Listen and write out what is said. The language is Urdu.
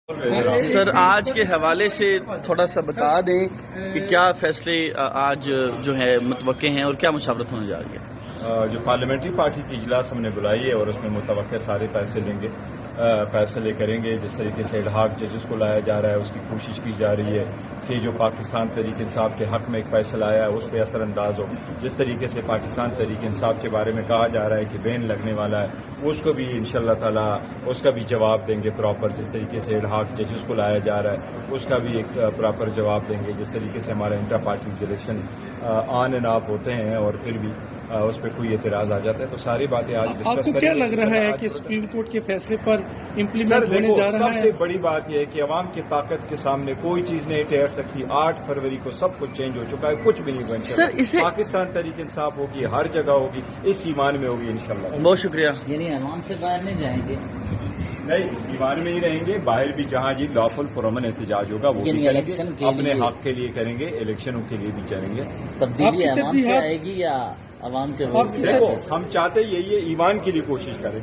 سر آج کے حوالے سے تھوڑا سا بتا دیں کہ کیا فیصلے آج جو ہے متوقع ہیں اور کیا مشاورت ہونے جا رہی ہے؟ جو پارلیمنٹری پارٹی کی اجلاس ہم نے بلائی ہے اور اس میں متوقع سارے فیصلے کریں گے. جس طریقے سے الحاق ججز کو لایا جا رہا ہے اس کی کوشش کی جا رہی ہے کہ جو پاکستان تحریک انصاف کے حق میں ایک فیصلہ آیا ہے اس پہ اثر انداز ہو. جس طریقے سے پاکستان تحریک انصاف کے بارے میں کہا جا رہا ہے کہ بین لگنے والا ہے اس کو بھی انشاءاللہ تعالی اس کا بھی جواب دیں گے پراپر. جس طریقے سے الحاق ججز کو لایا جا رہا ہے اس کا بھی ایک پراپر جواب دیں گے. جس طریقے سے ہمارا intra parties election on and of ہوتے ہیں اور پھر بھی اس پہ کوئی اعتراض آ جاتا ہے تو ساری باتیں آج ڈسکس کریں گے. آپ کو کیا لگ رہا ہے کہ سپریم کورٹ کے فیصلے پر امپلیمنٹ ہونے جا رہا ہے؟ سب سے بڑی بات یہ ہے کہ عوام کی طاقت کے سامنے کوئی چیز نہیں ٹھہر سکتی. 8 فروری کو سب کچھ چینج ہو چکا ہے, کچھ بھی نہیں بن سکتا. پاکستان تحریک انصاف ہوگی, ہر جگہ ہوگی, اس ایمان میں ہوگی انشاءاللہ. بہت شکریہ. یعنی عوام سے باہر نہیں جائیں گے؟ نہیں, ایمان میں ہی رہیں گے. باہر بھی جہاں جی لافل پرامن احتجاج ہوگا وہ بھی کریں گے, اپنے حق کے لیے کریں گے, الیکشنوں کے لیے بھی کریں گے. تبدیلی عوام سے آئے گی یا عوام کے ووٹ سے؟ دیکھو ہم چاہتے یہی ہے ایمان کے لیے کوشش کریں.